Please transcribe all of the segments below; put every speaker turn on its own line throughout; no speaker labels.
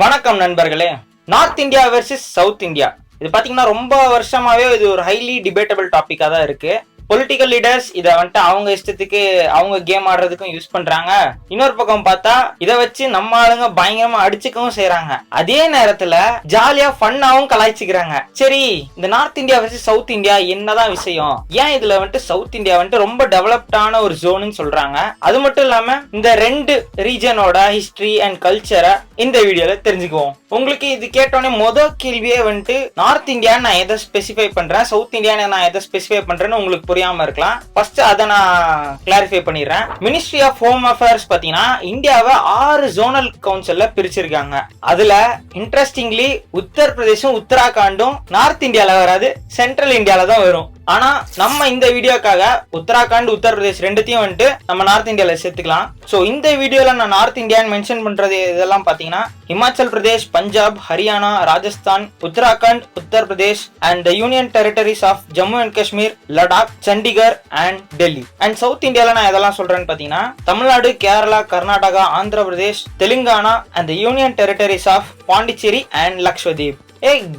வணக்கம் நண்பர்களே. North India versus south India, இது பாத்தீங்கன்னா ரொம்ப வருஷமாவே இது ஒரு ஹைலி டிபேட்டபிள் டாபிக்கா தான் இருக்கு. பொலிட்டிக்கல் லீடர்ஸ் இதை வந்துட்டு அவங்க இஷ்டத்துக்கு அவங்க கேம் ஆடுறதுக்கும் யூஸ் பண்றாங்க. இன்னொரு பக்கம் பார்த்தா இதை வச்சு நம்ம ஆளுங்க பயங்கரமா அடிச்சுக்கவும் செய்யறாங்க. அதே நேரத்துல ஜாலியா ஃபன்னாவும் கலாய்ச்சிக்கிறாங்க. சரி, இந்த north India versus south India என்னதான் விஷயம்? ஏன் இதுல வந்துட்டு சவுத் இந்தியா வந்துட்டு ரொம்ப டெவலப்டான ஒரு ஜோன்னு சொல்றாங்க? அது மட்டும் இல்லாம இந்த ரெண்டு ரீஜனோட ஹிஸ்டரி அண்ட் கல்ச்சரை இந்த வீடியோல தெரிஞ்சுக்குவோம். உங்களுக்கு இது கேட்டோன்னே முதல் கேள்வியே வந்துட்டு நார்த் இந்தியா நான் எதை ஸ்பெசிஃபை பண்றேன், சவுத் இந்தியா நான் எதை ஸ்பெசிஃபை பண்றேன்னு உங்களுக்கு புரியாம இருக்கலாம். ஃபர்ஸ்ட் அதை நான் கிளாரிஃபை பண்ணிடுறேன். மினிஸ்ட்ரி ஆஃப் ஹோம் அஃபேர்ஸ் பாத்தீங்கன்னா இந்தியாவை 6 ஜோனல் கவுன்சில்ல பிரிச்சிருக்காங்க. அதுல இன்ட்ரெஸ்டிங்லி உத்தரப்பிரதேசம் உத்தராகண்டும் நார்த் இந்தியால வராது, சென்ட்ரல் இந்தியால தான் வரும். ஆனா நம்ம இந்த வீடியோக்காக உத்தராகண்ட் உத்தரப்பிரதேஷ் ரெண்டுத்தையும் வந்துட்டு நம்ம நார்த் இந்தியால சேர்த்துக்கலாம். சோ இந்த வீடியோல நான் நார்த் இந்தியான்னு மென்ஷன் பண்றது இதெல்லாம் பாத்தீங்கன்னா Himachal Pradesh, Punjab, Haryana, Rajasthan, Uttarakhand, Uttar Pradesh and union territories of Jammu and Kashmir, Ladakh, Chandigarh and Delhi. And south இந்தியால நான் எதெல்லாம் சொல்றேன்னு பாத்தீங்கன்னா Tamil Nadu, Kerala, Karnataka, Andhra Pradesh, Telangana and union territories of Pondicherry and Lakshadweep.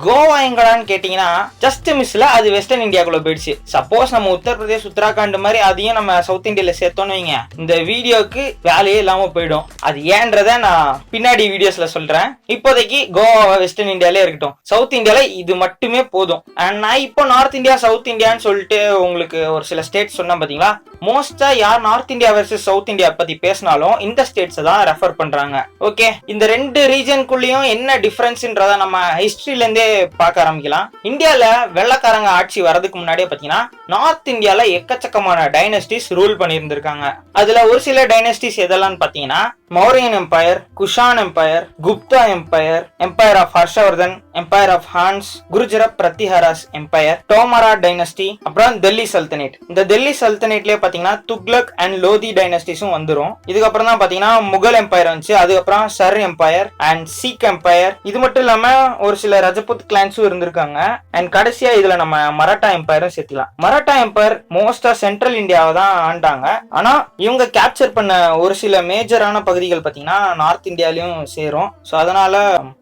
Goa எங்கடான்னு கேட்டீங்கன்னா ஜஸ்ட் மிஸ்ல அது வெஸ்டர்ன் இந்தியாக்குள்ள போயிடுச்சு. சப்போஸ் நம்ம உத்தரப்பிரதேஷ், உத்தராகண்ட் மாதிரி அதையும் நம்ம சவுத் இந்தியால சேர்த்தோன்னு வைங்க, இந்த வீடியோக்கு வேலையே இல்லாம போயிடும். அது ஏன்றத நான் பின்னாடி வீடியோஸ்ல சொல்றேன். இப்போதைக்கு கோவா வெஸ்டர்ன் இந்தியாலே இருக்கட்டும், சவுத் இந்தியால இது மட்டுமே போதும். அண்ட் நான் இப்போ நார்த் இந்தியா சவுத் இந்தியான்னு சொல்லிட்டு உங்களுக்கு ஒரு சில ஸ்டேட் சொன்னா பாத்தீங்களா, மோஸ்டா யார் north India versus south India பத்தி பேசினாலும் இந்த ஸ்டேட்ஸ் தான் ரெஃபர் பண்றாங்க. ஓகே, இந்த ரெண்டு ரீஜனுக்குள்ளயும் என்ன டிஃபரன்ஸ்ன்றத நம்ம ஹிஸ்டரியில இருந்தே பார்க்க ஆரம்பிக்கலாம். இந்தியால வெள்ளக்காரங்க ஆட்சி வரதுக்கு முன்னாடியே பாத்தீங்கன்னா நார்த் இந்தியால எக்கச்சக்கமான டைனஸ்டிஸ் ரூல் பண்ணியிருந்திருக்காங்க. அதுல ஒரு சில டைனஸ்டிஸ் எதெல்லாம் பாத்தீங்கன்னா Mauryan empire, Kushan empire, Gupta empire, empire of Harshavardhan, empire of Huns, Gurjara Pratiharas empire, Tomara dynasty, அப்புறம் டெல்லி சல்தனேட். இந்த டெல்லி சல்தனேட்லயே பாத்தீங்கன்னா துக்லக் அண்ட் லோதி டைனஸ்டிஸும் வந்துரும். இதுக்கப்புறம் தான் பாத்தீங்கன்னா முகல் எம்பையர் வந்துச்சு. அதுக்கப்புறம் Sur empire and Sikh empire. இது மட்டும் இல்லாம ஒரு சில ரஜபுத் கிளான்ஸும் இருந்திருக்காங்க. அண்ட் கடைசியா இதுல நம்ம மராட்டா எம்பையரும் சேர்த்துலாம். மராட்டா எம்பையர் மோஸ்டா சென்ட்ரல் இந்தியாவை தான் ஆண்டாங்க. ஆனா இவங்க கேப்சர் பண்ண ஒரு சில மேஜரான பகுதிகள் பாத்தீங்கன்னா நார்த் இந்தியாலயும் சேரும். சோ அதனால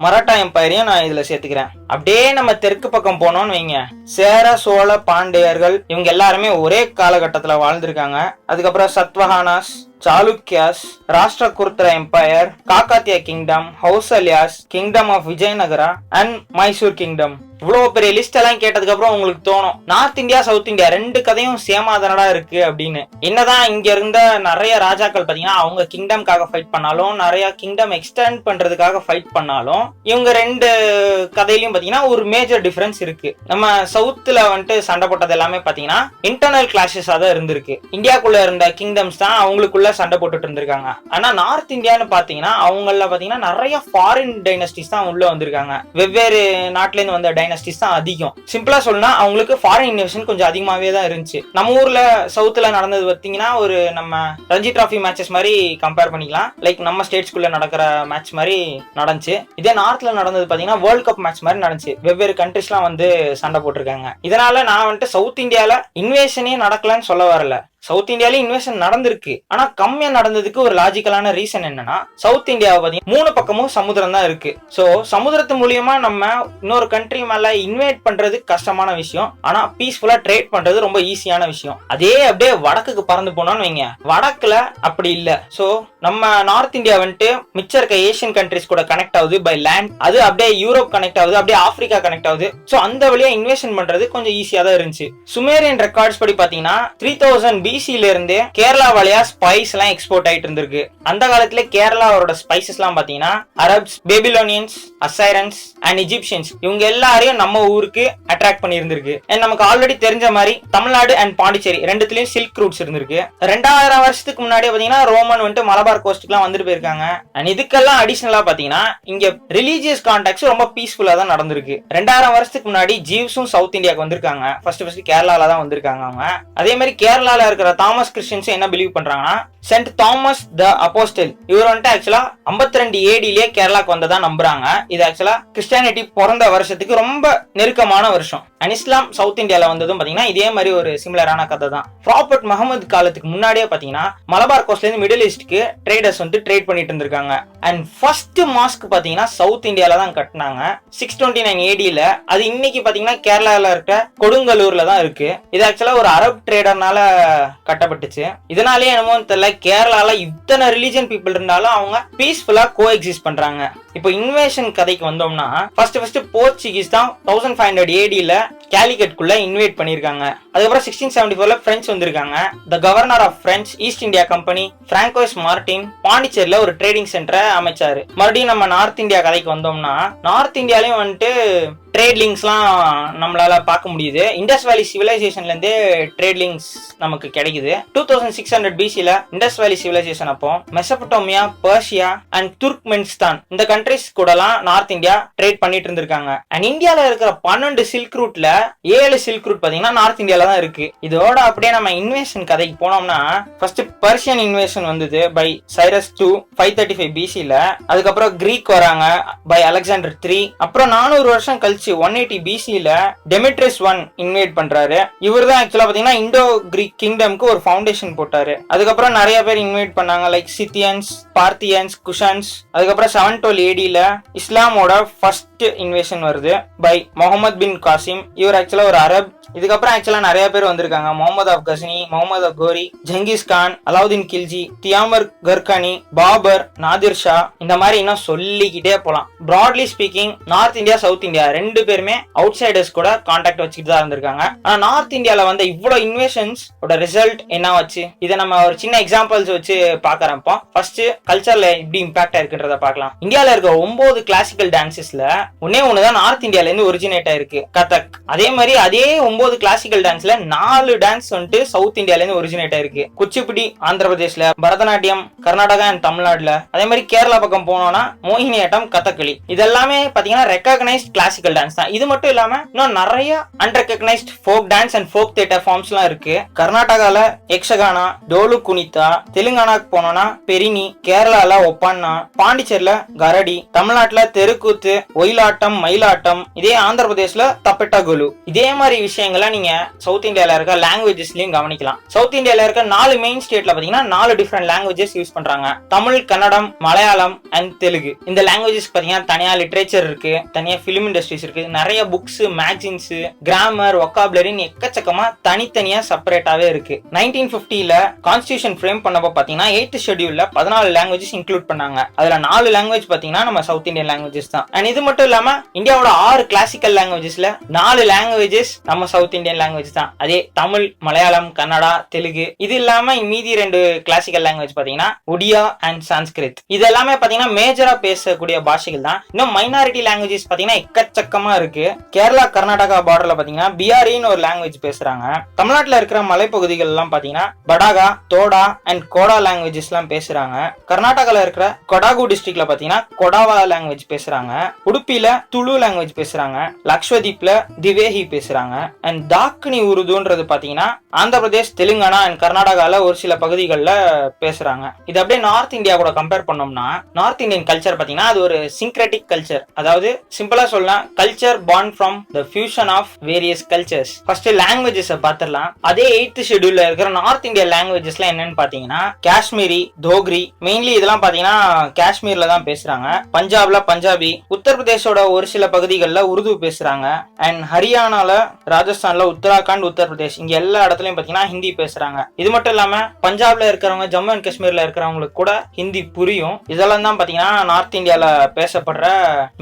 மராட்டா எம்பையரையும் நான் இதுல சேர்த்துக்கிறேன். அப்படியே நம்ம தெற்கு பக்கம் போனோம்னு வைங்க, சேர, சோழ, பாண்டியர்கள் இவங்க எல்லாருமே ஒரே காலகட்டத்துல வாழ்ந்திருக்காங்க. அதுக்கப்புறம் சத்வஹானாஸ், சாளுக்கியாஸ், ராஷ்டிரகூர்த்தர empire, Kakatiya kingdom, Hoysalas, kingdom of Vijayanagara and Mysore kingdom. இவ்வளவு பெரிய லிஸ்ட் எல்லாம் கேட்டதுக்கு அப்புறம் உங்களுக்கு தோணும் நார்த் இந்தியா சவுத் இந்தியா ரெண்டு கதையும் சேமாதானடா இருக்கு அப்படின்னு. என்னதான் இங்க இருந்த நிறைய ராஜாக்கள் பாத்தீங்கன்னா அவங்க கிங்டம்காக ஃபைட் பண்ணாலும், நிறைய கிங்டம் எக்ஸ்டெண்ட் பண்றதுக்காக ஃபைட் பண்ணாலும், இவங்க ரெண்டு கதையிலயும் பாத்தீங்கன்னா ஒரு மேஜர் டிஃபரன்ஸ் இருக்கு. நம்ம சவுத்துல வந்துட்டு சண்டை போட்டது எல்லாமே பாத்தீங்கன்னா இன்டர்னல் கிளாஷஸா தான் இருந்திருக்கு. இந்தியாக்குள்ள இருந்த கிங்டம்ஸ் தான் அவங்களுக்குள்ள சண்டை போட்டுட்டு இருந்திருக்காங்க. ஆனா நார்த் இந்தியான்னு பாத்தீங்கன்னா அவங்கள பாத்தீங்கன்னா நிறைய ஃபாரின் டைனஸ்டிஸ் தான் உள்ள வந்திருக்காங்க. வெவ்வேறு நாட்டுல இருந்து வந்த டைனஸ்டிஸ் தான் அதிகம். சிம்பிளா சொல்லனா அவங்களுக்கு ஃபாரின் இன்வெஸ்ட்மென்ட் கொஞ்சம் அதிகமாவே தான் இருந்துச்சு. நம்ம ஊர்ல சவுத்துல நடந்தது பாத்தீங்கன்னா ஒரு நம்ம ரஞ்சி டிராஃபி மேட்சஸ் மாதிரி கம்பேர் பண்ணிக்கலாம். லைக் நம்ம ஸ்டேட்ஸ்குள்ள நடக்கிற மேட்ச் மாதிரி நடந்துச்சு. இதே நார்த்ல நடந்தது பாத்தீங்கன்னா வேர்ல்ட் கப் மேட்ச் மாதிரி நடந்துச்சு. வெவ்வேறு கண்ட்ரிஸ்லாம் வந்து சண்டை போட்டிருக்காங்க. இதனால நான் வந்துட்டு சவுத் இந்தியால இன்வேஷனே நடக்கலன்னு சொல்ல வரல. சவுத் இந்தியால இன்வெஸ்ட் நடந்திருக்கு. ஆனா கம்மியா நடந்ததுக்கு ஒரு லாஜிக்கலான ரீசன் என்னன்னா சவுத் இந்தியாவை பாத்தீங்கன்னா 3 பக்கமும் சமுத்திரம் தான் இருக்கு. சோ சமுத்திரத்து மூலியமா நம்ம இன்னொரு கண்ட்ரி மேல இன்வைட் பண்றது கஷ்டமான விஷயம். ஆனா பீஸ்ஃபுல்லா ட்ரேட் பண்றது ரொம்ப ஈஸியான விஷயம். அதே அப்படியே வடக்குக்கு பறந்து போனோம்னு வைங்க, வடக்குல அப்படி இல்ல. சோ நம்ம நார்த் இந்தியா வந்துட்டு மிச்சம் இருக்க ஏசியன் கண்ட்ரிஸ் கூட கனெக்ட் ஆகுது பை லேண்ட். அது அப்படியே யூரோப் கனெக்ட் ஆகுது, அப்படியே ஆப்பிரிக்கா கனெக்ட் ஆகுது. சோ அந்த வழியா இன்வெஸ்ட் பண்றது கொஞ்சம் ஈஸியா தான் இருந்துச்சு. சுமேரியன் ரெக்கார்ட்ஸ் படி பாத்தீங்கன்னா 3000 BC-ல இருந்து கேரளா வழியா ஸ்பைஸ் எல்லாம் எக்ஸ்போர்ட் ஆயிட்டு இருந்திருக்கு. அந்த காலத்துல கேரளாவோட ஸ்பைசஸ் எல்லாம் பாத்தீங்கன்னா அரப்ஸ், பேபிலோனியன்ஸ், அசைரன்ஸ் அண்ட் இஜிப்சியன்ஸ் இவங்க எல்லாரையும் நம்ம ஊருக்கு அட்ராக்ட் பண்ணி இருந்திருக்கு. நமக்கு ஆல்ரெடி தெரிஞ்ச மாதிரி தமிழ்நாடு அண்ட் பாண்டிச்சேரி ரெண்டுத்துலயும் சில்க் ரூட்ஸ் இருந்திருக்கு. 2000 வருஷத்துக்கு முன்னாடி பாத்தீங்கன்னா ரோமன் வந்துட்டு மலபார் கோஸ்ட்டுக்கு எல்லாம் வந்துட்டு போயிருக்காங்க. அண்ட் இதுக்கெல்லாம் அடிஷனலா பாத்தீங்கன்னா இங்க ரிலீஜியஸ் கான்டாக்ட்ஸ் ரொம்ப பீஸ்ஃபுல்லா தான் நடந்திருக்கு. 2000 வருஷத்துக்கு முன்னாடி ஜீவ்ஸும் சவுத் இந்தியாவுக்கு வந்திருக்காங்க. ஃபர்ஸ்ட் கேரளால தான் வந்திருக்காங்க அவங்க. அதே மாதிரி கேரளால இருக்கிற தாமஸ் கிறிஸ்டியன்ஸ் என்ன பிலீவ் பண்றாங்கன்னா சென்ட் தாமஸ் த அப்போஸ்டல் இவர் வந்துட்டு ஆக்சுவலா 52 ஏடிலேயே கேரளாக்கு வந்ததா நம்புறாங்க. இது ஆக்சுவலா கிறிஸ்டியானிட்டி பிறந்த வருஷத்துக்கு ரொம்ப நெருக்கமான வருஷம். அண்ட் இஸ்லாம் சவுத் இந்தியால வந்ததும் பாத்தீங்கன்னா இதே மாதிரி ஒரு சிமிலரான கதை தான். ப்ராபர்ட் முகமது காலத்துக்கு முன்னாடியே பாத்தீங்கன்னா மலபார் கோஸ்ட்ல இருந்து மிடில் ஈஸ்ட்க்கு ட்ரேடர்ஸ் வந்து ட்ரேட் பண்ணிட்டு இருந்திருக்காங்க. அண்ட் ஃபர்ஸ்ட் மாஸ்க் பாத்தீங்கன்னா சவுத் இந்தியால தான் கட்டினாங்க 629 ஏடியில. அது இன்னைக்கு பாத்தீங்கன்னா கேரளால இருக்க கொடுங்கலூர்ல தான் இருக்கு. இது ஆக்சுவலா ஒரு அரப் ட்ரேடர்னால கட்டப்பட்டுச்சு. இதனாலேயே என்னமோ தெரியல கேரளால இத்தனை ரிலிஜியன் பீப்புள் இருந்தாலும் அவங்க பீஸ்ஃபுல்லா கோ எக்ஸிஸ்ட் பண்றாங்க. இப்போ இன்வேஷன் கதைக்கு வந்தோம்னா ஃபர்ஸ்ட் போர்ச்சுகீஸ் தான் 1500 ஏடியில கேலிகட்குள்ள இன்வைட் பண்ணிருக்காங்க. அதுக்கப்புறம் 1674ல பிரெஞ்சு வந்திருக்காங்க. The governor of French East India company Francois Martin பாண்டிச்சேரியில ஒரு ட்ரேடிங் சென்டரை அமைச்சாரு. மறுபடியும் நம்ம நார்த் இந்தியா கதைக்கு வந்தோம்னா நார்த் இந்தியாலயும் வந்துட்டு ட்ரேட் லிங்க்ஸ்லாம் நம்மளால பார்க்க முடியுது. இண்டஸ் வேலி சிவிலைசேஷன்ல இருந்தே ட்ரேட் லிங்க்ஸ் நமக்கு கிடைக்குது. 2600 BCல இண்டஸ் வேலி சிவிலைசேஷன் அப்போ மெசபடோமியா, பர்ஷியா அண்ட் துர்க்மெனிஸ்தான் இந்த கண்ட்ரிஸ் கூடலாம் நார்த் இந்தியா ட்ரேட் பண்ணிட்டு இருந்திருக்காங்க. அண்ட் இந்தியால இருக்கிற 12 சில்க் ரூட்ல 7 சில்க் ரூட் பாத்தீங்கன்னா நார்த் இந்தியால தான் இருக்கு. இதோட அப்படியே நம்ம இன்வேஷன் கதைக்கு போனோம்னா ஃபர்ஸ்ட் பர்ஷியன் இன்வேஷன் வந்தது பை சைரஸ் II 535 BCல. அதுக்கப்புறம் கிரீக் வராங்க பை அலெக்சாண்டர் III. அப்புறம் 400 வருஷம் கழிச்சு 180 BCல டெமிட்ரியஸ் I இன்வைட் பண்றாரு. இவர் தான் ஆக்சுவலா பாத்தீங்கன்னா இண்டோ கிரீக் கிங்டம்க்கு ஒரு ஃபவுண்டேஷன் போட்டாரு. அதுக்கப்புறம் நிறைய பேர் இன்வைட் பண்ணாங்க லைக் சித்தியன்ஸ், பார்த்தியன்ஸ், குஷன்ஸ். அதுக்கப்புறம் 712 ADல இஸ்லாமோட ஃபர்ஸ்ட் இன்வேஷன் வருது பை முகமது பின் காசிம். இவர் ஆக்சுவலா ஒரு அரப். இதுக்கப்புறம் ஆக்சுவலா நிறைய பேர் வந்திருக்காங்க. முகமது ஆஃப் கஸ்னி, முகமது ஆஃப் கோரி, ஜங்கிஸ் கான், அலாவுதீன் கில்ஜி, தியாமர் கர்கானி, பாபர், நாதிர் ஷா, இந்த மாதிரி இன்னும் சொல்லிக்கிட்டே போலாம். Bradley speaking north India south India ரெண்டு பேருமே அவுட் சைடர்ஸ் கூட கான்டாக்ட் வச்சுட்டு தான் இருந்திருக்காங்க. ஆனா நார்த் இந்தியால வந்த இவ்வளவு இன்வேஷன்ஸ் ரிசல்ட் என்ன வச்சு இதை நம்ம ஒரு சின்ன எக்ஸாம்பிள்ஸ் வச்சு பாக்குறப்போ ஃபர்ஸ்ட் கல்ச்சர்ல எப்படி இம்பாக்ட் ஆயிருக்குன்றத பார்க்கலாம். இந்தியால இருக்க 9 கிளாசிக்கல் டான்சஸ்ல ஒண்ணுதான் நார்த் இந்தியால இருந்து ஒரிஜினேட் ஆயிருக்கு, கதக். அதே மாதிரி அதே 9 கிளாசிக்கல் டான்ஸ்ல 4 டான்ஸ் வந்துட்டு சவுத் இந்தியால இருந்து ஒரிஜினேட் ஆயிருக்கு. குச்சிப்புடி ஆந்திர பிரதேஷ்ல, பரதநாட்டியம் கர்நாடகா அண்ட் தமிழ்நாடுல, அதே மாதிரி கேரளா பக்கம் போனோம்னா மோகினியாட்டம், கதகளி. இதெல்லாமே பாத்தீங்கன்னா ரெகக்னைஸ்ட் கிளாசிக்கல் டான்ஸ் தான். இது மட்டும் இல்லாம இன்னும் நிறைய unrecognised folk dance and folk theatre forms எல்லாம் இருக்கு. கர்நாடகால யக்ஷகானா, டோலு குனிதா, தெலுங்கானாக்கு போனோம்னா பெரினி, கேரளால ஒப்பான்னா, பாண்டிச்சேரியில கரடி, தமிழ்நாட்டுல தெருக்கூத்து, ஒயிலாட்டம், மயிலாட்டம், இதே ஆந்திர பிரதேஷ்ல தப்பெட்டா குலு. இதே மாதிரி விஷயங்களை நீங்க சவுத் இந்தியால இருக்க லாங்குவேஜஸ்லயும் கவனிக்கலாம். சவுத் இந்தியால இருக்க 4 மெயின் ஸ்டேட்ல பாத்தீங்கன்னா 4 டிஃபரெண்ட் லாங்குவேஜஸ் யூஸ் பண்றாங்க. தமிழ், கன்னடம், மலையாளம் அண்ட் தெலுங்கு. இந்த லாங்குவேஜஸ் பாத்தீங்கன்னா தனியா லிட்ரேச்சர் இருக்கு, தனியா பிலிம் இண்டஸ்ட்ரீஸ் இருக்கு, நிறைய புக்ஸ், மேகசின்ஸ், கிராமர், வொக்காபுலரின்னு எக்கச்சக்கமா தனித்தனியா செப்பரேட்டாவே இருக்கு. 1950ல கான்ஸ்டிடியூஷன் ஃப்ரேம் பண்ணப்போ பாத்தீங்கன்னா 8th ஷெட்யூல்ல 14 லாங்குவேஜஸ் இன்க்ளூட் பண்ணாங்க. அதுல 4 லாங்குவேஜ் பாத்தீங்கன்னா நம்ம சவுத் இந்தியன் லாங்குவேஜஸ் தான். அண்ட் இது மட்டும் இல்லாம இந்தியாவோட 6 கிளாசிக்கல் லாங்குவேஜஸ்ல 4 லாங்குவேஜஸ் நம்ம சவுத் இந்தியன் லாங்குவேஜ் தான். அதே தமிழ், மலையாளம், கன்னடா, தெலுங்கு. இது இல்லாம மீதி 2 கிளாசிக்கல் லாங்குவேஜ் பாத்தீங்கன்னா ஒடியா அண்ட் சான்ஸ்கிரிட். இது எல்லாமே பாத்தீங்கன்னா மேஜரா பேசக்கூடிய பாஷைகள் தான். இன்னும் மைனாரிட்டி லாங்குவேஜஸ் பாத்தீங்கன்னா எக்கச்சக்கமா இருக்கு. கேரளா கர்நாடகா பார்டர்ல பாத்தீங்கன்னா பிஆரின்னு ஒரு லாங்குவேஜ் பேசுறாங்க. தமிழ்நாட்டுல இருக்கிற மலைப்பகுதிகள் எல்லாம் பாத்தீங்கன்னா படாகா, தோடா அண்ட் கோடா லாங்குவேஜஸ் எல்லாம் பேசுறாங்க. கர்நாடகால இருக்கிற கொடாகு டிஸ்ட்ரிக்ட்ல பாத்தீங்கன்னா கொடாவா லாங்குவேஜ் பேசுறாங்க. உடுப்பில துளு லாங்குவேஜ் பேசுறாங்க. லக்ஷ்வதீப்ல திவேஹி பேசுறாங்க. அண்ட் தாக்குனி உருதுன்றது பாத்தீங்கன்னா ஆந்திர பிரதேஷ், தெலுங்கானா அண்ட் கர்நாடகால ஒரு சில பகுதிகளில் பேசுறாங்க. இது அப்படியே நார்த் இந்தியா கூட கம்பேர் பண்ணோம்னா நார்த் இந்தியன் கல்ச்சர் பாத்தீங்கன்னா அது ஒரு சிங்க்ரெட்டிக் கல்ச்சர். அதாவது சிம்பிளா சொல்லலாம் culture born from the fusion of various cultures. First languages பாத்துறலாம். அதே 8th ஷெட்யூல்ல இருக்கிற நார்த் இந்தியா லாங்குவேஜஸ்லாம் என்னன்னு பாத்தீங்கன்னா காஷ்மீரி, தோக்ரி. மெயின்லி இதெல்லாம் பாத்தீங்கன்னா காஷ்மீர்ல தான் பேசுறாங்க. பஞ்சாப்ல பஞ்சாபி, உத்தரப்பிரதேசோட ஒரு சில பகுதிகளில் உருது பேசுறாங்க. அண்ட் ஹரியானால, ராஜஸ்தான்ல, உத்தராகண்ட், உத்தரப்பிரதேஷ் இங்க எல்லா இடத்துலயும் பாத்தீங்கன்னா ஹிந்தி பேசுறாங்க. இது மட்டும் இல்லாம பஞ்சாப்ல இருக்கிறவங்க, ஜம்மு அண்ட் காஷ்மீர்ல இருக்கிறவங்களுக்கு கூட ஹிந்தி புரியும். இதெல்லாம் தான் பாத்தீங்கன்னா நார்த் இந்தியால பேசப்படுற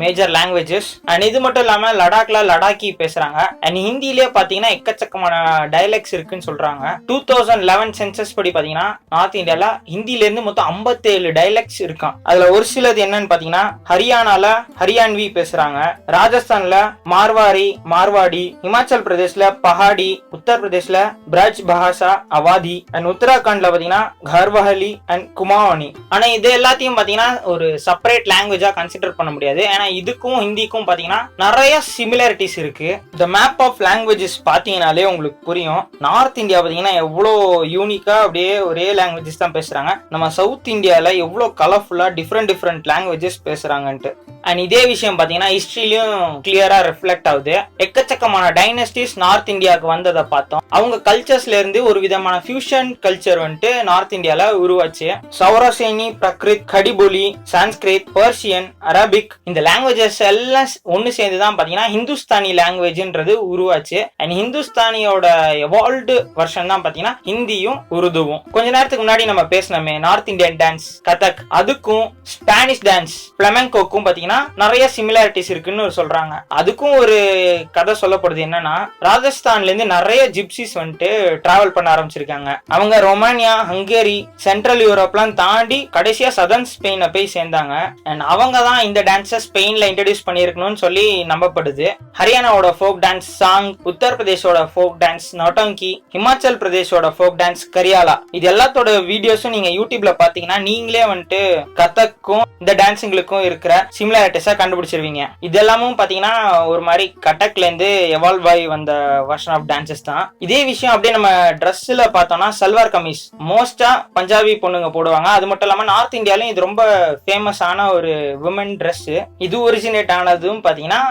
மேஜர் லாங்குவேஜஸ். அண்ட் இது மட்டும் இல்லாம லடாக்ல லடாக்கி பேசுறாங்க. அண்ட் ஹிந்திலேயே பாத்தீங்கன்னா எக்கச்சக்கமான டயலெக்ட்ஸ் இருக்குன்னு சொல்றாங்க. 2011 சென்சஸ் படி பாத்தீங்கன்னா நார்த் இந்தியால ஹிந்தில இருந்து மொத்தம் 57 டயலெக்ட்ஸ் இருக்கான். அதுல ஒரு சிலது என்னன்னு பாத்தீங்கன்னா ஹரியானால ஹரியான்வி பேசுறாங்க, ராஜஸ்தான்ல மார்வாரி, மார்வாடி, இமாச்சல் பிரதேஷ் பிரதேஷ்ல பஹாடி, உத்தரப்பிரதேஷ்ல பிரஜ் பாஷா அவாதி அண்ட் உத்தராகண்ட்ல பாத்தீங்கன்னா கர்வஹலி அண்ட் குமாவனி. ஆனா இது எல்லாத்தையும் பாத்தீங்கன்னா ஒரு செப்பரேட் லாங்குவேஜா கன்சிடர் பண்ண முடியாது. ஏன்னா இதுக்கும் ஹிந்திக்கும் பாத்தீங்கன்னா நிறைய சிமிலாரிட்டிஸ் இருக்கு. இந்த மேப் ஆஃப் லாங்குவேஜஸ் பாத்தீங்கன்னாலே உங்களுக்கு புரியும். நார்த் இந்தியா பாத்தீங்கன்னா எவ்வளோ யூனிக்கா அப்படியே ஒரே லாங்குவேஜஸ் தான் பேசுறாங்க. நம்ம சவுத் இந்தியால எவ்வளோ கலர்ஃபுல்லா டிஃப்ரெண்ட் லாங்குவேஜஸ் பேசுறாங்கன்ட்டு. அண்ட் இதே விஷயம் பாத்தீங்கன்னா ஹிஸ்டரியிலும் கிளியரா ரிஃப்ளெக்ட் ஆகுது. எக்கச்சக்கமான டைனஸ்டிஸ் நார்த் இந்தியாவுக்கு வந்ததை பார்த்தோம். அவங்க கல்ச்சர்ஸ்ல இருந்து ஒரு விதமான ஃபியூஷன் கல்ச்சர் வந்துட்டு நார்த் இந்தியால உருவாச்சு. சௌராசேனி, பிரக்ரித், கடிபொலி, சான்ஸ்கிரிட், பர்ஷியன், அரபிக் இந்த லாங்குவேஜஸ் எல்லாம் ஒன்னு சேர்ந்துதான் பாத்தீங்கன்னா ஹிந்துஸ்தானி லாங்குவேஜ்ன்றது உருவாச்சு. அண்ட் ஹிந்துஸ்தானியோட எவால்வ்டு வெர்ஷன் தான் பாத்தீங்கன்னா ஹிந்தியும் உருதுவும். கொஞ்ச நேரத்துக்கு முன்னாடி நம்ம பேசினோமே நார்த் இந்தியன் டான்ஸ் கதக், அதுக்கும் ஸ்பானிஷ் டான்ஸ் பிளமெங்கோக்கும் பாத்தீங்கன்னா நிறைய சிமிலாரிட்டிஸ் இருக்குன்னு சொல்றாங்க. அதுக்கும் ஒரு கதை சொல்லப்படுது. என்னன்னா ராஜஸ்தான்ல இருந்து நிறைய ஜிப்சிஸ் வந்துட்டு டிராவல் பண்ண ஆரம்பிச்சிருக்காங்க. அவங்க ரொமானியா, ஹங்கேரி, சென்ட்ரல் யூரோப்லாம் தாண்டி கடைசியா சதர்ன் ஸ்பெயினை போய் சேர்ந்தாங்க. அண்ட் அவங்க தான் இந்த டான்ஸை ஸ்பெயின்ல இன்ட்ரடியூஸ் பண்ணிருக்கணும்னு சொல்லி நம்பப்படுது. ஹரியானாவோட ஃபோக் டான்ஸ் சாங், உத்தரப்பிரதேஷோட ஃபோக் டான்ஸ் நொட்டங்கி, ஹிமாச்சல் பிரதேஷோட ஃபோக் டான்ஸ் கரியாலா, இது எல்லாத்தோட வீடியோஸும் நீங்க யூடியூப்ல பாத்தீங்கன்னா நீங்களே வந்துட்டு கதக்கும் இந்த டான்ஸுங்களுக்கும் இருக்கிற சிமிலாரிட்டிஸா கண்டுபிடிச்சிருவீங்க. இதெல்லாமும் பாத்தீங்கன்னா ஒரு மாதிரி கட்டக்ல இருந்து எவால்வ் ஆகி வந்த வெர்ஷன் ஆஃப் டான்சஸ் தான். இதே விஷயம் அப்படியே நம்ம ட்ரெஸ்ல பார்த்தோம்னா சல்வார் கமீஸ் மோஸ்டா பஞ்சாபி பொண்ணுங்க போடுவாங்க. அது மட்டும் இல்லாம நார்த் இந்தியாலையும் இது ரொம்ப ஃபேமஸான ஒரு விமன் ட்ரெஸ். இது ஒரிஜினேட் ஆனதும் பாத்தீங்கன்னா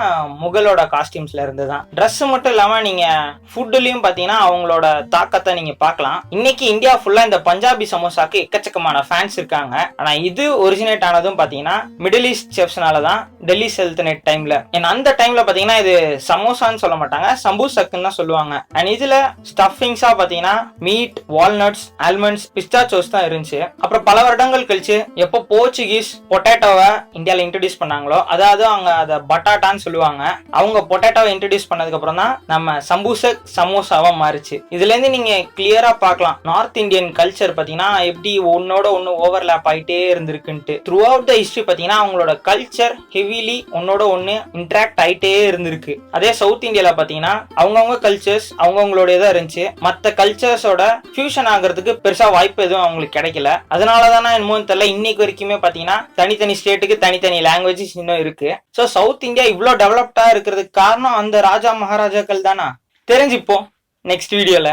முகலோட காஸ்டியூம்ஸ்ல இருந்து தான். ட்ரெஸ் மட்டும் இல்லாம நீங்க ஃபுட்லயும் பாத்தீங்கன்னா அவங்களோட தாக்கத்தை நீங்க பார்க்கலாம். இன்னைக்கு இந்தியா ஃபுல்லா இந்த பஞ்சாபி சமோசாக்கு எக்கச்சக்கமான ஃபேன்ஸ் இருக்காங்க. ஆனா இது ஒரிஜினேட் ஆனதும் பாத்தீங்கன்னா மிடில் ஈஸ்ட் செஃப்ஸ்னால தான் டெல்லி சல்தனேட் டைம்ல. அந்த டைம்ல பாத்தீங்கன்னா இது சமோசான்னு சொல்ல மாட்டாங்க, சம்பூசக்குன்னு தான் சொல்லுவாங்க. அண்ட் இதுல ஸ்டஃபிங்ஸா பாத்தீங்கன்னா மீட், வால்நட்ஸ், ஆல்மண்ட்ஸ், பிஸ்டாச்சோஸ் தான் இருந்துச்சு. அப்புறம் பல வருடங்கள் கழிச்சு எப்போ போர்ச்சுகீஸ் பொட்டேட்டோவை இந்தியால இன்ட்ரடியூஸ் பண்ணாங்களோ, அதாவது அவங்க அதை பட்டாட்டான்னு சொல்லுவாங்க, அவங்க பொட்டேட்டோவை இன்ட்ரடியூஸ் பண்ணதுக்கு அப்புறம் தான் நம்ம சம்பூசக் சமோசாவா மாறிச்சு. இதுல இருந்து நீங்க கிளியரா பார்க்கலாம் நார்த் இந்தியன் கல்ச்சர் பாத்தீங்கன்னா எப்படி ஒன்னோட ஒன்னு ஓவர்லாப் ஆயிட்டே இருந்திருக்குன்ட்டு. த்ரூ அவுட் த ஹிஸ்டரி பாத்தீங்கன்னா அவங்களோட கல்ச்சர் ஹெவிலி ஒன்னோட ஒன்னு இன்டராக்ட் ஆயிட்டே இருந்திருக்கு. அதே சவுத் இந்தியால பாத்தீங்கன்னா அவங்கவுங்க கல்ச்சர்ஸ் அவங்கவுங்களோட தான் இருந்துச்சு. மத்த கல்ச்சர்ஸோட ஃபியூஷன் ஆகிறதுக்கு பெருசா வாய்ப்பு எதுவும் அவங்களுக்கு கிடைக்கல. அதனாலதானா என்னமோ தெரியல இன்னைக்கு வரைக்குமே பாத்தீங்கன்னா தனித்தனி ஸ்டேட்டுக்கு தனித்தனி லாங்குவேஜஸ் இன்னும் இருக்கு. சோ சவுத் இந்தியா இவ்வளவு டெவலப்டா இருக்கிறதுக்கு காரணம் அந்த ராஜா மகாராஜாக்கள் தானா? தெரிஞ்சுப்போம் நெக்ஸ்ட் வீடியோல.